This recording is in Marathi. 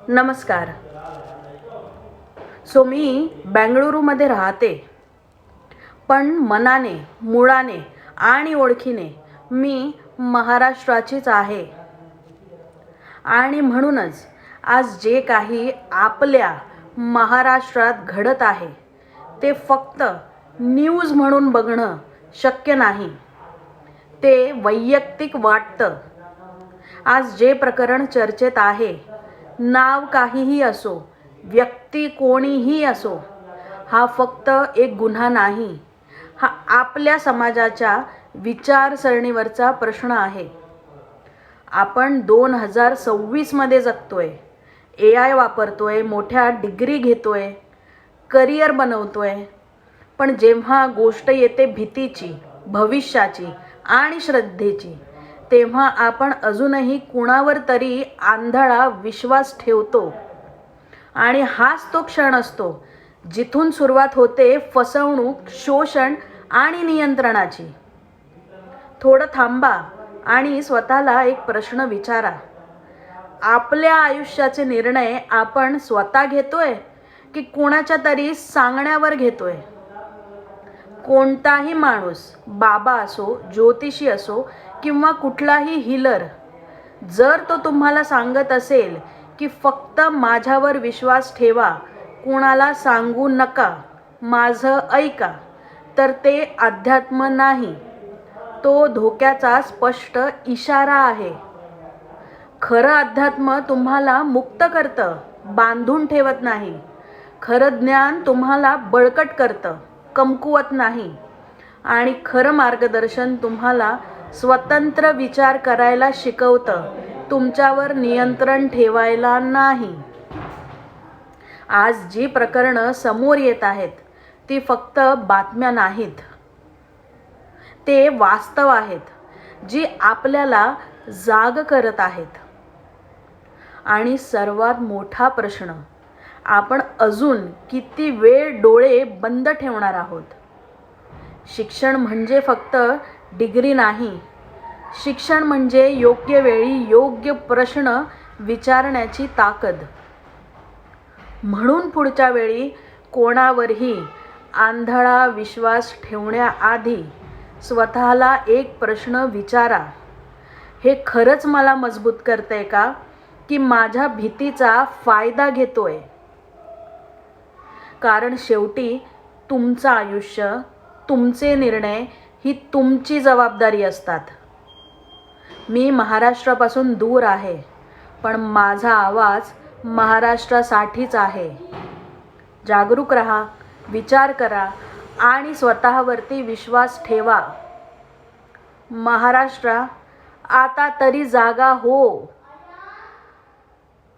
नमस्कार. मी बेंगळुरूमध्ये राहते, पण मनाने, मुळाने आणि ओळखीने मी महाराष्ट्राचीच आहे. आणि म्हणूनच आज जे काही आपल्या महाराष्ट्रात घडत आहे ते फक्त न्यूज म्हणून बघणं शक्य नाही. ते वैयक्तिक वाटतं. आज जे प्रकरण चर्चेत आहे, नाव काहीही असो, व्यक्ती कोणीही असो, हा फक्त एक गुन्हा नाही, हा आपल्या समाजाच्या विचारसरणीवरचा प्रश्न आहे. आपण 2026 मध्ये जगतोय. AI वापरतोय, मोठ्या डिग्री घेतोय, करिअर बनवतोय. पण जेव्हा गोष्ट येते भीतीची, भविष्याची आणि श्रद्धेची, तेव्हा आपण अजूनही कुणावर तरी आंधळा विश्वास ठेवतो. आणि हाच तो क्षण असतो जिथून सुरुवात होते फसवणूक, शोषण आणि नियंत्रणाची. थोडं थांबा आणि स्वतःला एक प्रश्न विचारा. आपल्या आयुष्याचे निर्णय आपण स्वतः घेतोय की कोणाच्या तरी सांगण्यावर घेतोय? कोणताही माणूस, बाबा असो, ज्योतिषी असो किंवा कुठलाही हिलर, जर तो तुम्हाला सांगत असेल की फक्त माझ्यावर विश्वास ठेवा, कुणाला सांगू नका, माझं ऐका, तर ते अध्यात्म नाही, तो धोक्याचा स्पष्ट इशारा आहे. खरं अध्यात्म तुम्हाला मुक्त करतं, बांधून ठेवत नाही. खरं ज्ञान तुम्हाला बळकट करतं, कमकुवत नाही. आणि खरं मार्गदर्शन तुम्हाला स्वतंत्र विचार करायला शिकवतं, तुमच्यावर नियंत्रण ठेवायला नाही. आज जी प्रकरणं समोर येत आहेत ती फक्त बातम्या नाहीत, ते वास्तव आहेत, जी आपल्याला जाग करत आहेत. आणि सर्वात मोठा प्रश्न, आपण अजून किती वेळ डोळे बंद ठेवणार आहोत? शिक्षण म्हणजे फक्त डिग्री नाही. शिक्षण म्हणजे योग्य वेळी योग्य प्रश्न विचारण्याची ताकद. म्हणून पुढच्या वेळी कोणावरही आंधळा विश्वास ठेवण्याआधी स्वतःला एक प्रश्न विचारा. हे खरंच मला मजबूत करतंय का, की माझ्या भीतीचा फायदा घेतोय? कारण शेवटी तुमचं आयुष्य, तुमचे निर्णय ही तुमची जबाबदारी असतात. मी महाराष्ट्रापासून दूर आहे, पण माझा आवाज महाराष्ट्रासाठीच आहे. जागरूक राहा, विचार करा आणि स्वतःवरती विश्वास ठेवा. महाराष्ट्र, आता तरी जागा हो.